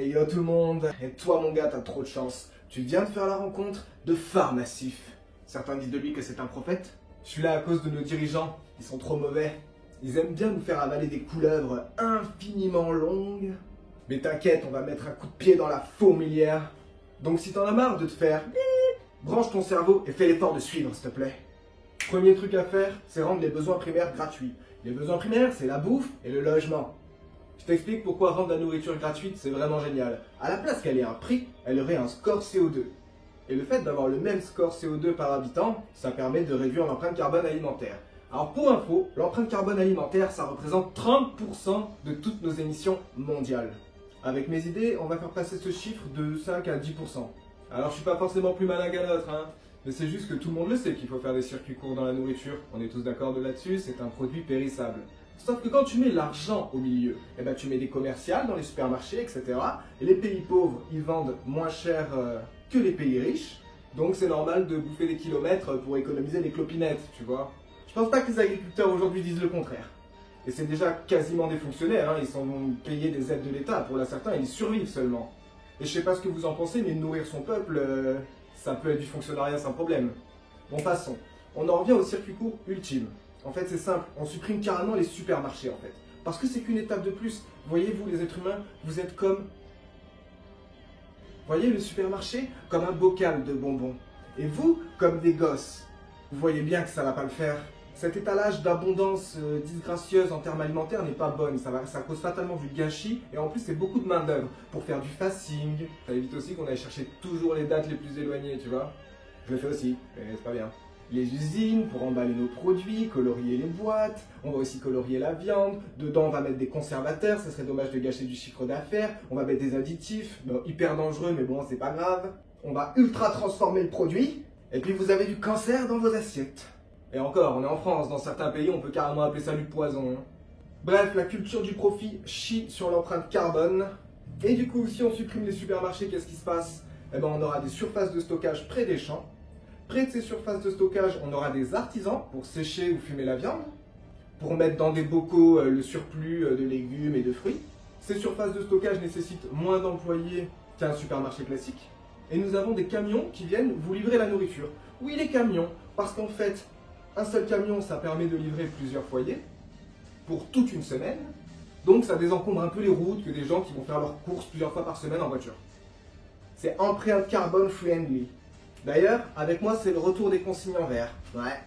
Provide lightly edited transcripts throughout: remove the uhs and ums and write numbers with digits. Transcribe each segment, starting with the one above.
Hey yo tout le monde, et toi mon gars t'as trop de chance, tu viens de faire la rencontre de Pharmassif. Certains disent de lui que c'est un prophète. Je suis là à cause de nos dirigeants, ils sont trop mauvais. Ils aiment bien nous faire avaler des couleuvres infiniment longues. Mais t'inquiète, on va mettre un coup de pied dans la fourmilière. Donc si t'en as marre de te faire bip, branche ton cerveau et fais l'effort de suivre s'il te plaît. Premier truc à faire, c'est rendre les besoins primaires gratuits. Les besoins primaires, c'est la bouffe et le logement. Je t'explique pourquoi rendre la nourriture gratuite, c'est vraiment génial. À la place qu'elle ait un prix, elle aurait un score CO2. Et le fait d'avoir le même score CO2 par habitant, ça permet de réduire l'empreinte carbone alimentaire. Alors pour info, l'empreinte carbone alimentaire, ça représente 30% de toutes nos émissions mondiales. Avec mes idées, on va faire passer ce chiffre de 5 à 10%. Alors je suis pas forcément plus malin qu'un autre, hein. Mais c'est juste que tout le monde le sait qu'il faut faire des circuits courts dans la nourriture. On est tous d'accord de là-dessus, c'est un produit périssable. Sauf que quand tu mets l'argent au milieu, eh ben tu mets des commerciales dans les supermarchés, etc. Et les pays pauvres, ils vendent moins cher que les pays riches. Donc c'est normal de bouffer des kilomètres pour économiser les clopinettes, tu vois. Je pense pas que les agriculteurs aujourd'hui disent le contraire. Et c'est déjà quasiment des fonctionnaires, hein. Ils sont payés des aides de l'État. Pour certains, ils survivent seulement. Et je sais pas ce que vous en pensez, mais nourrir son peuple, ça peut être du fonctionnariat sans problème. Bon, passons. On en revient au circuit court ultime. En fait, c'est simple, on supprime carrément les supermarchés, en fait. Parce que c'est qu'une étape de plus. Voyez-vous, les êtres humains, vous êtes comme... Voyez le supermarché comme un bocal de bonbons. Et vous, comme des gosses. Vous voyez bien que ça va pas le faire. Cet étalage d'abondance disgracieuse en termes alimentaires n'est pas bonne. Ça cause fatalement du gâchis. Et en plus, c'est beaucoup de main d'œuvre pour faire du fasting. Ça évite aussi qu'on aille chercher toujours les dates les plus éloignées, tu vois. Je le fais aussi, mais c'est pas bien. Les usines pour emballer nos produits, colorier les boîtes, on va aussi colorier la viande, dedans on va mettre des conservateurs, ça serait dommage de gâcher du chiffre d'affaires, on va mettre des additifs, bon, hyper dangereux mais bon c'est pas grave, on va ultra transformer le produit, et puis vous avez du cancer dans vos assiettes. Et encore, on est en France, dans certains pays on peut carrément appeler ça du poison. Hein. Bref, la culture du profit chie sur l'empreinte carbone, et du coup si on supprime les supermarchés, qu'est-ce qui se passe? Eh ben on aura des surfaces de stockage près des champs. Près de ces surfaces de stockage, on aura des artisans pour sécher ou fumer la viande, pour mettre dans des bocaux le surplus de légumes et de fruits. Ces surfaces de stockage nécessitent moins d'employés qu'un supermarché classique. Et nous avons des camions qui viennent vous livrer la nourriture. Oui, les camions, parce qu'en fait, un seul camion, ça permet de livrer plusieurs foyers pour toute une semaine. Donc ça désencombre un peu les routes que des gens qui vont faire leurs courses plusieurs fois par semaine en voiture. C'est empreinte carbone friendly. D'ailleurs, avec moi, c'est le retour des consignes en verre. Ouais.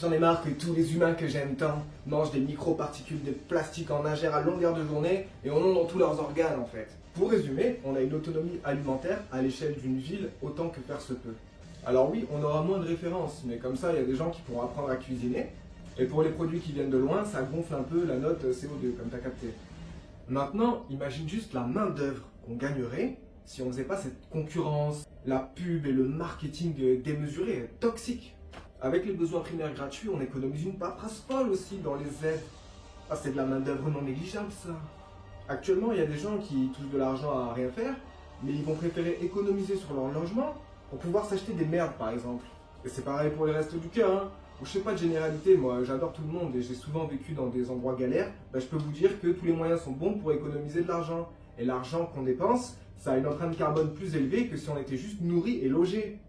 J'en ai marre que tous les humains que j'aime tant mangent des microparticules de plastique en ingère à longueur de journée et en ont dans tous leurs organes en fait. Pour résumer, on a une autonomie alimentaire à l'échelle d'une ville autant que faire se peut. Alors oui, on aura moins de références, mais comme ça, il y a des gens qui pourront apprendre à cuisiner. Et pour les produits qui viennent de loin, ça gonfle un peu la note CO2, comme tu as capté. Maintenant, imagine juste la main d'œuvre qu'on gagnerait si on ne faisait pas cette concurrence, la pub et le marketing démesuré, toxique. Avec les besoins primaires gratuits, on économise une paperasse folle aussi dans les aides. Ah, c'est de la main-d'œuvre non négligeable ça. Actuellement, il y a des gens qui touchent de l'argent à rien faire, mais ils vont préférer économiser sur leur logement pour pouvoir s'acheter des merdes par exemple. Et c'est pareil pour les restos du cœur, hein. Je sais pas de généralité, moi j'adore tout le monde et j'ai souvent vécu dans des endroits galères. Bah, je peux vous dire que tous les moyens sont bons pour économiser de l'argent. Et l'argent qu'on dépense, ça a une empreinte carbone plus élevée que si on était juste nourri et logé.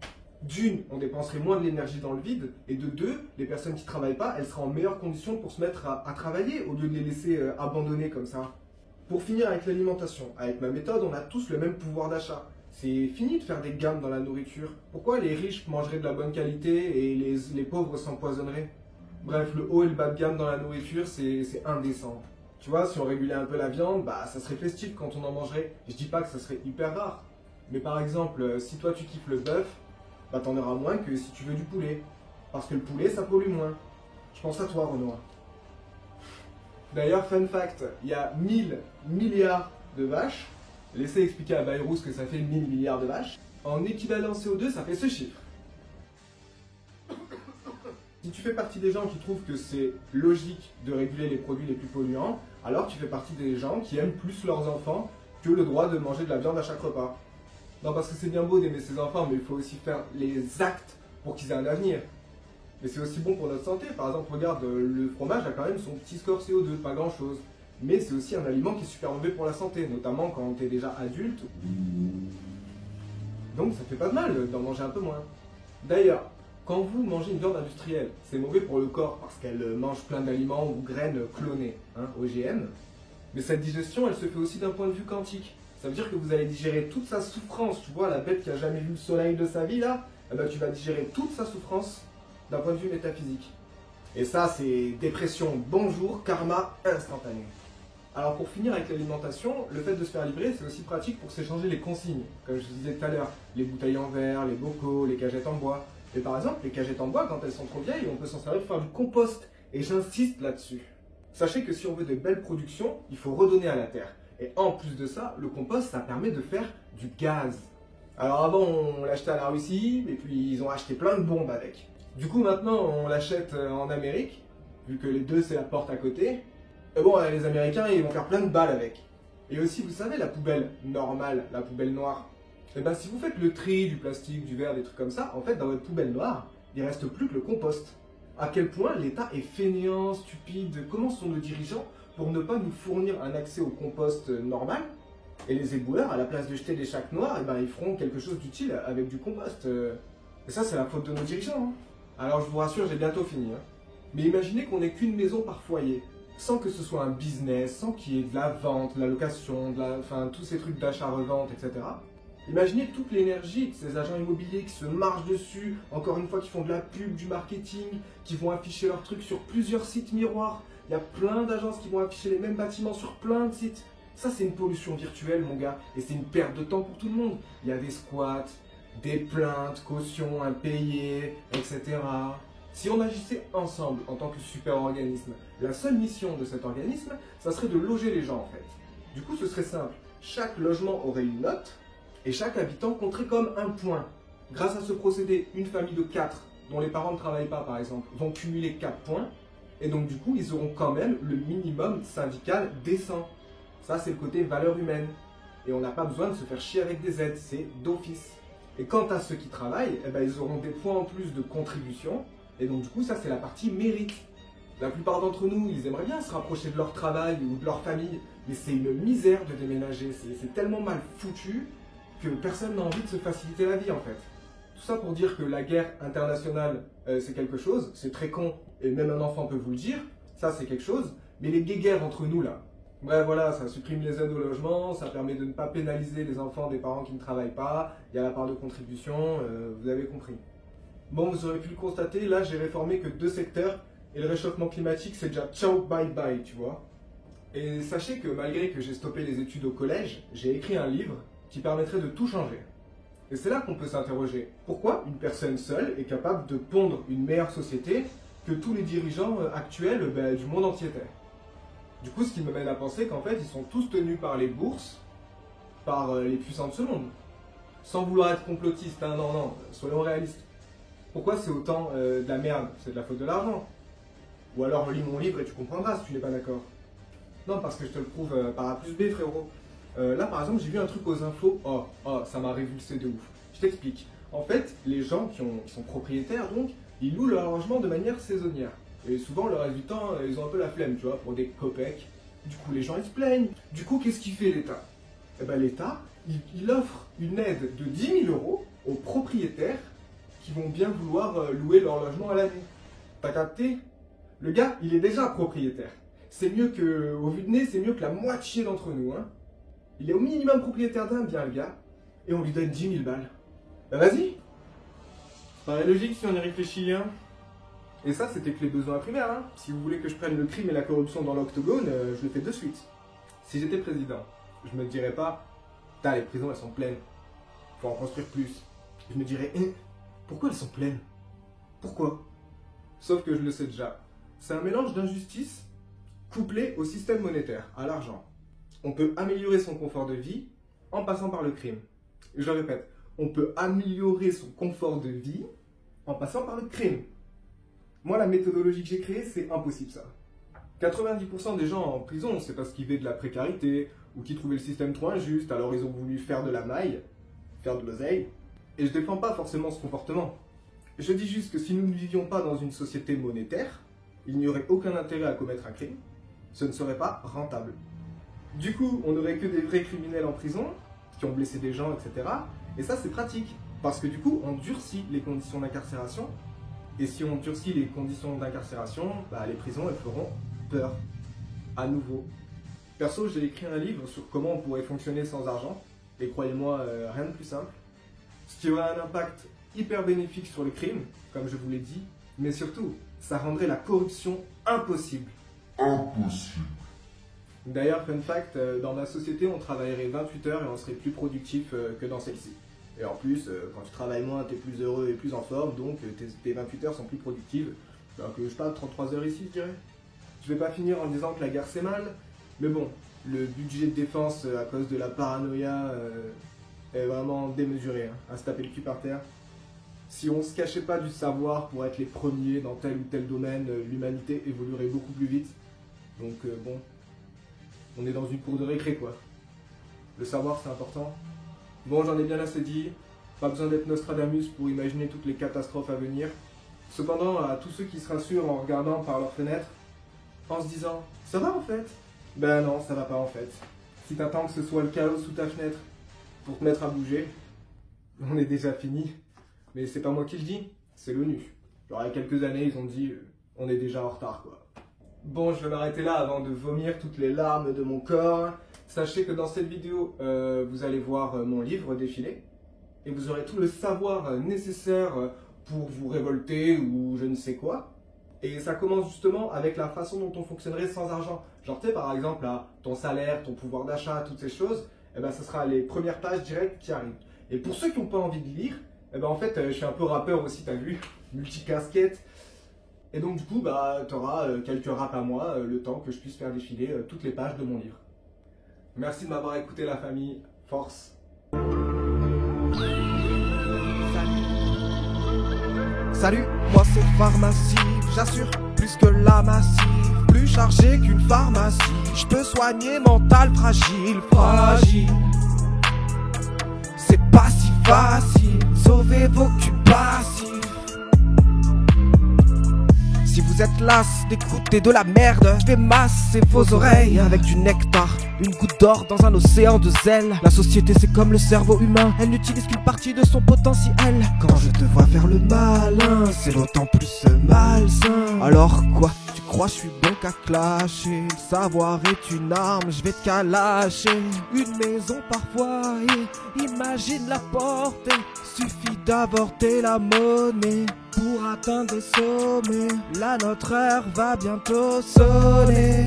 D'une, on dépenserait moins de l'énergie dans le vide, et de deux, les personnes qui ne travaillent pas, elles seraient en meilleure condition pour se mettre à travailler au lieu de les laisser abandonner comme ça. Pour finir avec l'alimentation, avec ma méthode, on a tous le même pouvoir d'achat. C'est fini de faire des gammes dans la nourriture. Pourquoi les riches mangeraient de la bonne qualité et les pauvres s'empoisonneraient? Bref, le haut et le bas de gamme dans la nourriture, c'est indécent. Tu vois, si on régulait un peu la viande, bah ça serait festif quand on en mangerait. Je dis pas que ça serait hyper rare. Mais par exemple, si toi tu kiffes le bœuf, bah t'en auras moins que si tu veux du poulet. Parce que le poulet, ça pollue moins. Je pense à toi, Renoir. D'ailleurs, fun fact, il y a 1000 milliards de vaches. Laissez expliquer à Bayrou ce que ça fait 1000 milliards de vaches. En équivalent CO2, ça fait ce chiffre. Si tu fais partie des gens qui trouvent que c'est logique de réguler les produits les plus polluants, alors tu fais partie des gens qui aiment plus leurs enfants que le droit de manger de la viande à chaque repas. Non, parce que c'est bien beau d'aimer ses enfants, mais il faut aussi faire les actes pour qu'ils aient un avenir. Mais c'est aussi bon pour notre santé. Par exemple, regarde, le fromage a quand même son petit score CO2, pas grand chose. mais c'est aussi un aliment qui est super mauvais pour la santé, notamment quand tu es déjà adulte. Donc ça fait pas de mal d'en manger un peu moins. D'ailleurs, quand vous mangez une viande industrielle, c'est mauvais pour le corps parce qu'elle mange plein d'aliments ou graines clonées, OGM. Mais cette digestion, elle se fait aussi d'un point de vue quantique. Ça veut dire que vous allez digérer toute sa souffrance. Tu vois, la bête qui a jamais vu le soleil de sa vie là, eh ben, tu vas digérer toute sa souffrance d'un point de vue métaphysique. Et ça, c'est dépression, bonjour, karma instantané. Alors pour finir avec l'alimentation, le fait de se faire livrer, c'est aussi pratique pour s'échanger les consignes. Comme je vous disais tout à l'heure, les bouteilles en verre, les bocaux, les cagettes en bois. Et par exemple, les cagettes en bois, quand elles sont trop vieilles, on peut s'en servir pour faire du compost. Et j'insiste là-dessus. Sachez que si on veut de belles productions, il faut redonner à la terre. Et en plus de ça, le compost, ça permet de faire du gaz. Alors avant, on l'achetait à la Russie, et puis ils ont acheté plein de bombes avec. Du coup, maintenant, on l'achète en Amérique, vu que les deux, c'est la porte à côté. Et bon, les Américains, ils vont faire plein de balles avec. Et aussi, vous savez, la poubelle normale, la poubelle noire. Et ben, si vous faites le tri du plastique, du verre, des trucs comme ça, en fait, dans votre poubelle noire, il reste plus que le compost. À quel point l'État est fainéant, stupide, comment sont nos dirigeants pour ne pas nous fournir un accès au compost normal? Et les éboueurs, à la place de jeter des sacs noirs, eh ben, ils feront quelque chose d'utile avec du compost. Et ça, c'est la faute de nos dirigeants. Alors, je vous rassure, j'ai bientôt fini. Mais imaginez qu'on n'ait qu'une maison par foyer, sans que ce soit un business, sans qu'il y ait de la vente, de la location, enfin, tous ces trucs d'achat-revente, etc. Imaginez toute l'énergie de ces agents immobiliers qui se marchent dessus, encore une fois, qui font de la pub, du marketing, qui vont afficher leurs trucs sur plusieurs sites miroirs. Il y a plein d'agences qui vont afficher les mêmes bâtiments sur plein de sites. Ça, c'est une pollution virtuelle, mon gars, et c'est une perte de temps pour tout le monde. Il y a des squats, des plaintes, cautions impayées, etc. Si on agissait ensemble en tant que super organisme, la seule mission de cet organisme, ça serait de loger les gens, en fait. Du coup, ce serait simple. Chaque logement aurait une note, et chaque habitant compterait comme un point. Grâce à ce procédé, une famille de 4, dont les parents ne travaillent pas par exemple, vont cumuler 4 points, et donc du coup, ils auront quand même le minimum syndical décent. Ça, c'est le côté valeur humaine. Et on n'a pas besoin de se faire chier avec des aides, c'est d'office. Et quant à ceux qui travaillent, eh ben, ils auront des points en plus de contribution, et donc du coup, ça c'est la partie mérite. La plupart d'entre nous, ils aimeraient bien se rapprocher de leur travail ou de leur famille, mais c'est une misère de déménager, c'est tellement mal foutu que personne n'a envie de se faciliter la vie en fait. Tout ça pour dire que la guerre internationale, c'est quelque chose, c'est très con, et même un enfant peut vous le dire, ça c'est quelque chose, mais les guéguerres entre nous là, bref voilà, ça supprime les aides au logement, ça permet de ne pas pénaliser les enfants des parents qui ne travaillent pas, il y a la part de contribution, vous avez compris. Bon, vous aurez pu le constater, là j'ai réformé que 2 secteurs, et le réchauffement climatique c'est déjà ciao bye bye, tu vois. Et sachez que malgré que j'ai stoppé les études au collège, j'ai écrit un livre qui permettrait de tout changer. Et c'est là qu'on peut s'interroger. Pourquoi une personne seule est capable de pondre une meilleure société que tous les dirigeants actuels du monde entier? Du coup, ce qui me mène à penser qu'en fait, ils sont tous tenus par les bourses, par les puissants de ce monde. Sans vouloir être complotiste, hein, non, soyons réalistes. Pourquoi c'est autant de la merde? C'est de la faute de l'argent. Ou alors lis mon livre et tu comprendras si tu n'es pas d'accord. Non, parce que je te le prouve par A plus B, frérot. Là, par exemple, j'ai vu un truc aux infos. Oh, ça m'a révulsé de ouf. Je t'explique. En fait, les gens qui sont propriétaires, donc, ils louent leur logement de manière saisonnière. Et souvent, le reste du temps, ils ont un peu la flemme, tu vois, pour des copecs. Du coup, les gens, ils se plaignent. Du coup, qu'est-ce qu'il fait l'État? Eh ben, l'État, il offre une aide de 10 000 € aux propriétaires qui vont bien vouloir louer leur logement à l'année. T'as capté? Le gars, il est déjà propriétaire. C'est mieux que, au vu de nez, c'est mieux que la moitié d'entre nous, hein. Il est au minimum propriétaire d'un bien, le gars, et on lui donne 10 000 balles. Ben vas-y. Ça paraît logique si on y réfléchit, hein. Et ça, c'était que les besoins primaires, hein. Si vous voulez que je prenne le crime et la corruption dans l'octogone, je le fais de suite. Si j'étais président, je me dirais pas, putain, les prisons, elles sont pleines. Faut en construire plus. Je me dirais, pourquoi elles sont pleines? Pourquoi? Sauf que je le sais déjà. C'est un mélange d'injustice couplé au système monétaire, à l'argent. On peut améliorer son confort de vie en passant par le crime. Je le répète, on peut améliorer son confort de vie en passant par le crime. Moi, la méthodologie que j'ai créée, c'est impossible ça. 90% des gens en prison, c'est parce qu'ils vivaient de la précarité ou qu'ils trouvaient le système trop injuste, alors ils ont voulu faire de la maille, faire de l'oseille. Et je défends pas forcément ce comportement. Je dis juste que si nous ne vivions pas dans une société monétaire, il n'y aurait aucun intérêt à commettre un crime. ce ne serait pas rentable. Du coup, on n'aurait que des vrais criminels en prison, qui ont blessé des gens, etc. Et ça, c'est pratique, parce que du coup, on durcit les conditions d'incarcération. Et si on durcit les conditions d'incarcération, les prisons, elles feront peur, à nouveau. Perso, j'ai écrit un livre sur comment on pourrait fonctionner sans argent, et croyez-moi, rien de plus simple. Ce qui aurait un impact hyper bénéfique sur le crime, comme je vous l'ai dit, mais surtout, ça rendrait la corruption impossible. Impossible. D'ailleurs, fun fact, dans ma société, on travaillerait 28 heures et on serait plus productif que dans celle-ci. Et en plus, quand tu travailles moins, tu es plus heureux et plus en forme, donc tes 28 heures sont plus productives. Alors que je sais pas, 33 heures ici, je dirais. Je vais pas finir en disant que la guerre c'est mal, mais bon, le budget de défense à cause de la paranoïa est vraiment démesuré, hein, à se taper le cul par terre. Si on se cachait pas du savoir pour être les premiers dans tel ou tel domaine, l'humanité évoluerait beaucoup plus vite. Donc bon, on est dans une cour de récré quoi. Le savoir c'est important. Bon, j'en ai bien assez dit, pas besoin d'être Nostradamus pour imaginer toutes les catastrophes à venir. Cependant, à tous ceux qui se rassurent en regardant par leur fenêtre, en se disant « ça va en fait ?» Ben non, ça va pas en fait. Si t'attends que ce soit le chaos sous ta fenêtre pour te mettre à bouger, on est déjà fini. Mais c'est pas moi qui le dis, c'est l'ONU. Genre il y a quelques années, ils ont dit « on est déjà en retard quoi ». Bon, je vais m'arrêter là avant de vomir toutes les larmes de mon corps. Sachez que dans cette vidéo, vous allez voir mon livre défiler. Et vous aurez tout le savoir nécessaire pour vous révolter ou je ne sais quoi. Et ça commence justement avec la façon dont on fonctionnerait sans argent. Genre tu sais par exemple là, ton salaire, ton pouvoir d'achat, toutes ces choses, eh ben, ce sera les premières pages directes qui arrivent. Et pour ceux qui n'ont pas envie de lire, eh ben, en fait je suis un peu rappeur aussi, t'as vu, multicasquette. Et donc du coup, tu auras quelques raps à moi, le temps que je puisse faire défiler toutes les pages de mon livre. Merci de m'avoir écouté la famille, force. Salut, moi c'est Pharmacie, j'assure plus que la massive, plus chargé qu'une pharmacie, je peux soigner mental fragile, fragile. C'est pas si facile, sauver vos culs passifs. Si vous êtes las d'écouter de la merde, je vais masser vos oreilles avec du nectar, une goutte d'or dans un océan de zèle. La société c'est comme le cerveau humain, elle n'utilise qu'une partie de son potentiel. Quand je te vois faire le malin, c'est d'autant plus malsain. Alors quoi, tu crois je suis bon qu'à clasher? Le savoir est une arme, je vais te calacher. Une maison parfois, et imagine la portée. Suffit d'avorter la monnaie pour atteindre des sommets. Là notre heure va bientôt sonner.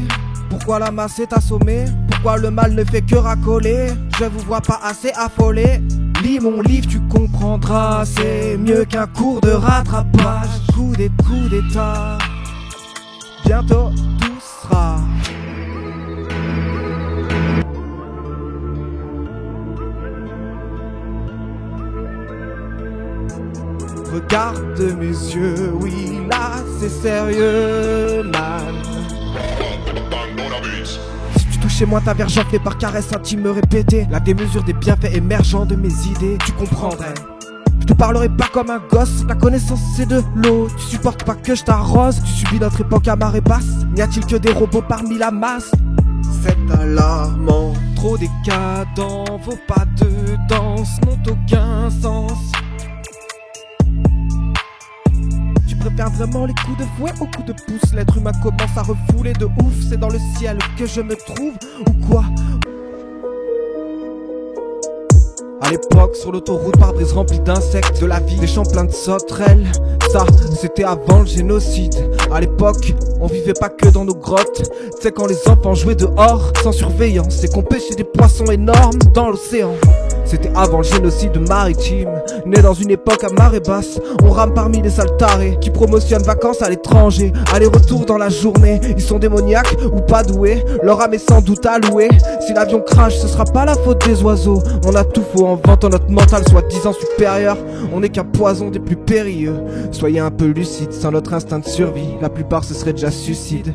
Pourquoi la masse est assommée? Pourquoi le mal ne fait que racoler? Je vous vois pas assez affolé. Lis mon livre, tu comprendras. C'est mieux qu'un cours de rattrapage. Coup d'état, bientôt tout sera. Regarde mes yeux, oui là c'est sérieux man. Si tu touchais moins ta verge fait par caresse intime me répéter la démesure des bienfaits émergents de mes idées, tu comprendrais. Je te parlerai pas comme un gosse, la connaissance c'est de l'eau. Tu supportes pas que je t'arrose, tu subis notre époque à marée basse. N'y a-t-il que des robots parmi la masse? C'est alarmant, trop décadent, vos pas de danse n'ont aucun sens. Préfère vraiment les coups de fouet aux coups de pouce. L'être humain commence à refouler de ouf. C'est dans le ciel que je me trouve ou quoi? À l'époque, sur l'autoroute, pare-brise remplie d'insectes, de la vie, des champs pleins de sauterelles. Ça, c'était avant le génocide. À l'époque, on vivait pas que dans nos grottes. C'est quand les enfants jouaient dehors, sans surveillance, et qu'on pêchait des poissons énormes dans l'océan. C'était avant le génocide maritime. Né dans une époque à marée basse, on rame parmi les sales tarés qui promotionnent vacances à l'étranger. Aller-retour dans la journée, ils sont démoniaques ou pas doués. Leur âme est sans doute allouée. Si l'avion crash, ce sera pas la faute des oiseaux. On a tout faux en vantant notre mental soi-disant supérieur. On n'est qu'un poison des plus périlleux. Soyez un peu lucide, sans notre instinct de survie, la plupart ce serait déjà suicide.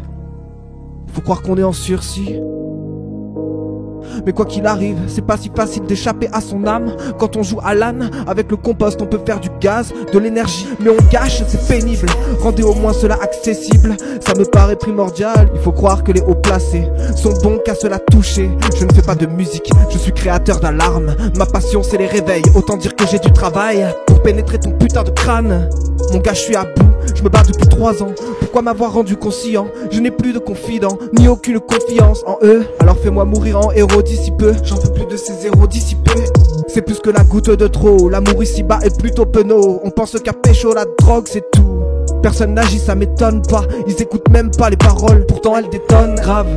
Faut croire qu'on est en sursis. Mais quoi qu'il arrive, c'est pas si facile d'échapper à son âme. Quand on joue à l'âne, avec le compost on peut faire du gaz, de l'énergie, mais on gâche, c'est pénible. Rendez au moins cela accessible, ça me paraît primordial. Il faut croire que les hauts placés sont bons qu'à cela toucher. Je ne fais pas de musique, je suis créateur d'alarmes. Ma passion c'est les réveils, autant dire que j'ai du travail pour pénétrer ton putain de crâne. Mon gars, je suis à bout, je me bats depuis 3 ans. Pourquoi m'avoir rendu conscient? Je n'ai plus de confident, ni aucune confiance en eux. Alors fais-moi mourir en héros d'ici peu. J'en veux plus de ces héros dissipés. C'est plus que la goutte de trop, l'amour ici-bas est plutôt penaud. On pense qu'à pécho, la drogue c'est tout. Personne n'agit, ça m'étonne pas. Ils écoutent même pas les paroles, pourtant elles détonnent grave.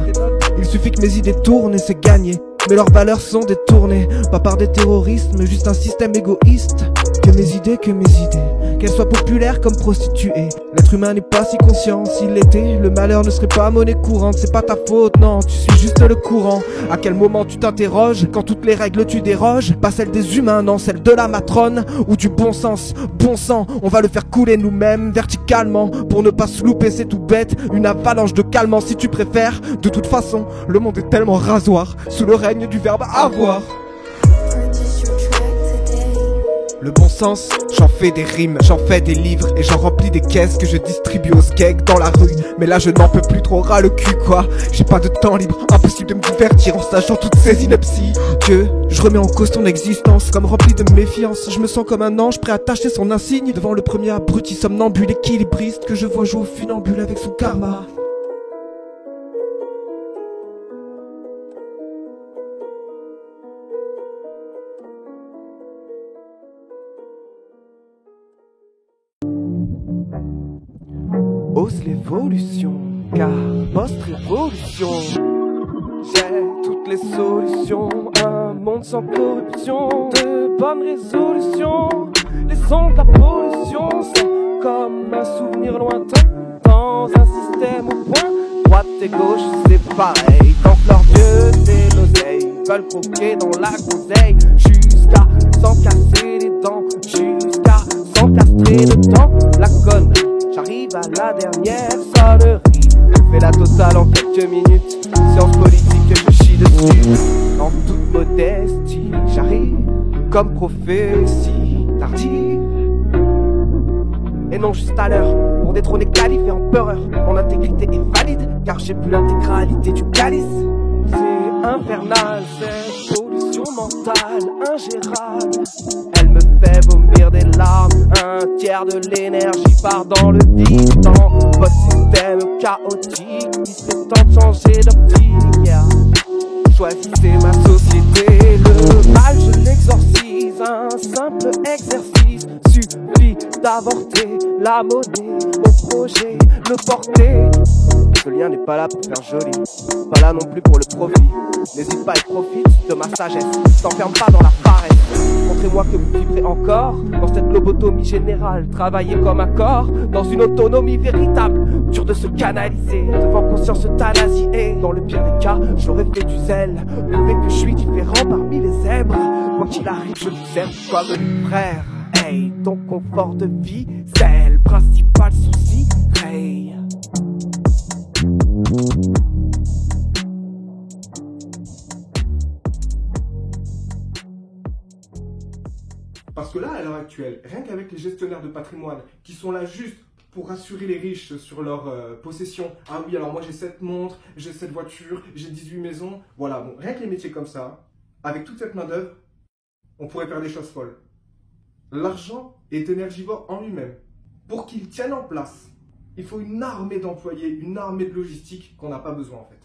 Il suffit que mes idées tournent et c'est gagné. Mais leurs valeurs sont détournées, pas par des terroristes, mais juste un système égoïste. Que mes idées, qu'elles soient populaires comme prostituées. L'être humain n'est pas si conscient, s'il l'était, le malheur ne serait pas monnaie courante. C'est pas ta faute, non, tu suis juste le courant. À quel moment tu t'interroges, quand toutes les règles tu déroges? Pas celles des humains, non, celles de la matrone. Ou du bon sens, bon sang, on va le faire couler nous-mêmes, verticalement. Pour ne pas se louper, c'est tout bête, une avalanche de calmants si tu préfères. De toute façon, le monde est tellement rasoir, sous le règne du verbe avoir. Le bon sens, j'en fais des rimes, j'en fais des livres et j'en remplis des caisses que je distribue aux skegs dans la rue. Mais là je n'en peux plus trop ras le cul quoi. J'ai pas de temps libre, impossible de me divertir en sachant toutes ces inepties. Dieu, je remets en cause ton existence, comme rempli de méfiance. Je me sens comme un ange prêt à tâcher son insigne devant le premier abruti somnambule équilibriste que je vois jouer au funambule avec son karma. Ose l'évolution, car post-révolution, j'ai toutes les solutions. Un monde sans corruption, de bonnes résolutions. Les sons de la pollution, c'est comme un souvenir lointain dans un système au point. Droite et gauche, c'est pareil. Tant que leur dieu, c'est l'oseille, veulent croquer dans la groseille jusqu'à s'en casser les dents, jusqu'à s'en castrer le temps. La connerie. J'arrive à la dernière sonnerie. Je fais la totale en quelques minutes. Science politique, je chie dessus. En toute modestie, j'arrive comme prophétie tardive. Et non juste à l'heure, pour détrôner calife et empereur. Mon intégrité est valide, car j'ai plus l'intégralité du calice. C'est infernal, cette pollution mentale ingérable. Elle me fait vomir des larmes. Un tiers de l'énergie part dans le vide. Dans votre système chaotique, il serait temps de changer d'optique, yeah. Choisissez ma société, le mal je l'exorcise. Un simple exercice suffit d'avorter la monnaie, au projet, le porter. Ce lien n'est pas là pour faire joli, pas là non plus pour le profit. N'hésite pas et profite de ma sagesse, t'enferme pas dans la paresse. Montrez-moi que vous vivrez encore dans cette lobotomie générale. Travaillez comme un corps dans une autonomie véritable, dur de se canaliser devant conscience euthanasiée. Dans le pire des cas, j'aurais fait du zèle, prouver que je suis différent parmi les zèbres. Quoi qu'il arrive, je vous aime comme un frère. Hey, ton confort de vie, c'est le principal souci. Hey. Parce que là, à l'heure actuelle, rien qu'avec les gestionnaires de patrimoine qui sont là juste pour rassurer les riches sur leur possession. Ah oui, alors moi j'ai 7 montres, j'ai 7 voitures, j'ai 18 maisons. Voilà, bon, rien que les métiers comme ça, avec toute cette main-d'œuvre, on pourrait faire des choses folles. L'argent est énergivore en lui-même. Pour qu'il tienne en place, il faut une armée d'employés, une armée de logistique qu'on n'a pas besoin en fait.